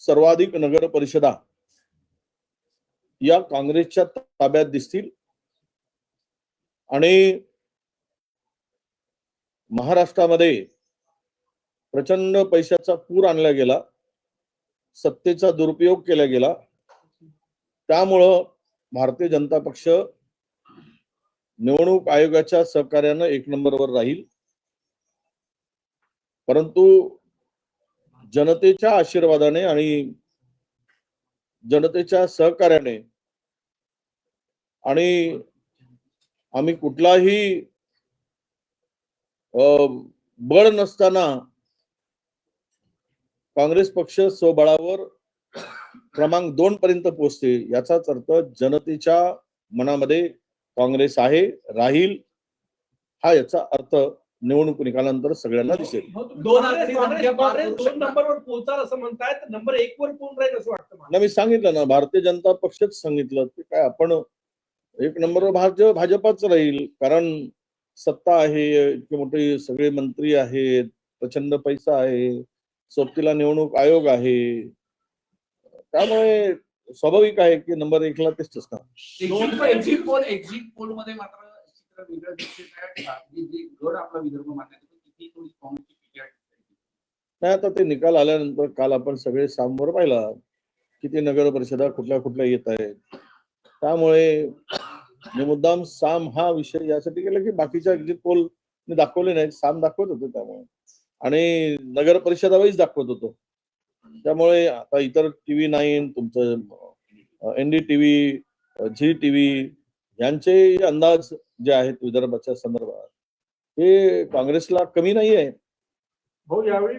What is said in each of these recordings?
सर्वाधिक नगर परिषदा या काँग्रेसच्या ताब्यात दिसतील आणि महाराष्ट्रामध्ये प्रचंड पैशाचा पूर आणला गेला, सत्तेचा दुरुपयोग केला गेला. त्यामुळं भारतीय जनता पक्ष निवडणूक आयोगाच्या सहकार्यानं 1 नंबरवर राहील. परंतु जनतेच्या आशीर्वादाने आणि जनतेच्या सहकार्याने आणि आम्ही कुठलाही बळ नसताना काँग्रेस पक्ष स्वबळावर क्रमांक 2 पर्यंत पोहोचते, याचाच अर्थ जनतेच्या मनामध्ये काँग्रेस आहे, राहील, हा याचा अर्थ निवडणूक निकालानंतर सगळ्यांना दिसेल. 2 नंबरवर पोहोचाल असं म्हणतायत, नंबर 1 वर कोण राहील असं वाटतं मला? मी सांगितलं ना, भारतीय जनता पक्षच सांगितलं की काय आपण 1 नंबरवर भाजपच राहील, कारण सत्ता आहे, इतके मोठे सगळे मंत्री आहेत, प्रचंड पैसा आहे, सोबतीला निवडणूक आयोग आहे, त्यामुळे स्वाभाविक आहे की नंबर 1 ला तेच असणार. एक्झिट पोल मध्ये मात्र चित्र वेगळं दिसत आहे. जी गड आपला विदर्भ मानण्यात येतो तिथे थोडी काँग्रेसची पीके आहे. नाही, आता ते निकाल आल्यानंतर काल आपण सगळे सामोर पाहिला किती नगर परिषदा कुठल्या येत आहेत. त्यामुळे मी मुद्दाम साम हा विषय यासाठी केला की बाकीच्या एक्झिट पोल मी दाखवले नाही, साम दाखवत होतो त्यामुळे, आणि नगर परिषदा वाईज दाखवत होतो. त्यामुळे आता इतर TV9, तुमचं NDTV, झी TV यांचे अंदाज जे आहेत विदर्भाच्या संदर्भात हे काँग्रेसला कमी नाही आहे. हो, यावेळी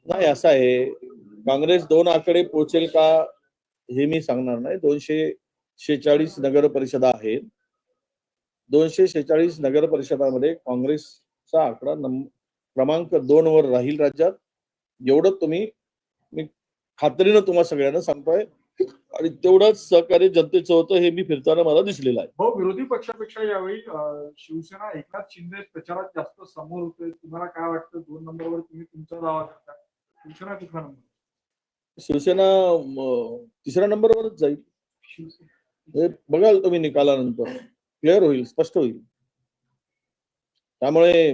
नाही, असं आहे, काँग्रेस 2 आकडे पोहोचेल का हे मी सांगणार नाही. 246 नगर परिषदा आहेत. 246 नगर परिषदामध्ये काँग्रेसचा आकडा क्रमांक 2 वर राहील राज्यात. एवढं मी खात्रीनं तुम्हा सगळ्यांना सांगतोय, आणि तेवढंच सहकार्य जनतेचं होतं हे मी फिरताना मला दिसलेलं आहे. हो, विरोधी पक्षापेक्षा यावेळी शिवसेना एकनाथ शिंदे प्रचारात जास्त समोर होते. तुम्हाला काय वाटतं, 2 नंबरवर तुम्ही तुमचा दावा करता, शिवसेना कुठला नंबर? शिवसेना 3ऱ्या नंबरवरच जाईल. हे बघाल तुम्ही निकालानंतर क्लिअर होईल, स्पष्ट होईल. त्यामुळे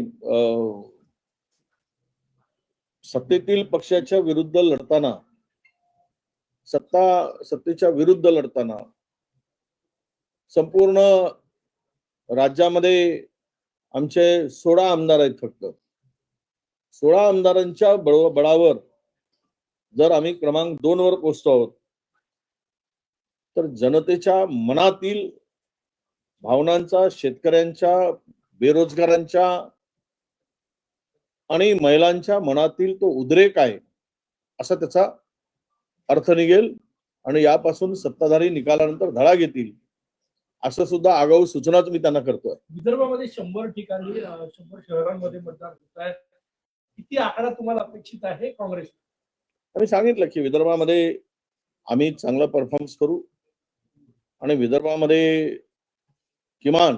सत्तेतील पक्षाच्या विरुद्ध लढताना, सत्तेच्या विरुद्ध लढताना संपूर्ण राज्यामध्ये आमचे 16 आमदार आहेत. फक्त 16 आमदारांच्या बळावर जर आम्ही क्रमांक 2 वर पोहोचतो आहोत, तर जनतेच्या मनातील भावनांचा, शेतकऱ्यांच्या, बेरोजगारांच्या आणि महिलांच्या मनातील तो उद्रेक आहे असा त्याचा अर्थ निघेल, आणि यापासून सत्ताधारी निकालानंतर धडा घेतील असं सुद्धा आगाऊ सूचनाच मी त्यांना करतोय. विदर्भामध्ये 100 ठिकाणी 100 शहरांमध्ये मतदान होत आहे. किती आकडा तुम्हाला अपेक्षित आहे काँग्रेस? आम्ही सांगितलं की विदर्भामध्ये आम्ही चांगला परफॉर्मन्स करू आणि विदर्भामध्ये किमान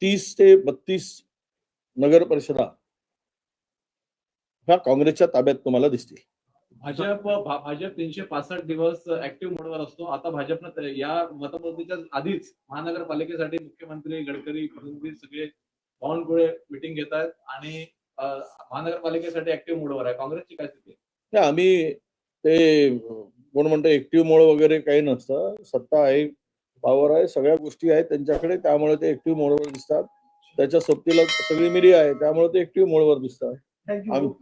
30 ते 32 नगर परिषदा ह्या काँग्रेसच्या ताब्यात तुम्हाला दिसतील. भाजप 365 दिवस ऍक्टिव्ह मोडवर असतो. आता भाजपनं या मतमोजणीच्या आधीच महानगरपालिकेसाठी मुख्यमंत्री, गडकरी, फडणवीस सगळे बावनकुळे मीटिंग घेत आहेत आणि महानगरपालिकेसाठी ऍक्टिव्ह मोडवर आहे. काँग्रेसची काय स्थिती आहे? आम्ही ते कोण म्हणतो ऍक्टिव्ह मोड वगैरे काही नसतं. सत्ता आहे, पॉवर आहे, सगळ्या गोष्टी आहेत त्यांच्याकडे, त्यामुळे ते ऍक्टिव्ह मोडवर दिसतात. त्याच्या सोबतीला सगळी मीडिया आहे, त्यामुळे ते ऍक्टिव्ह मोडवर दिसतात. थँक्यू.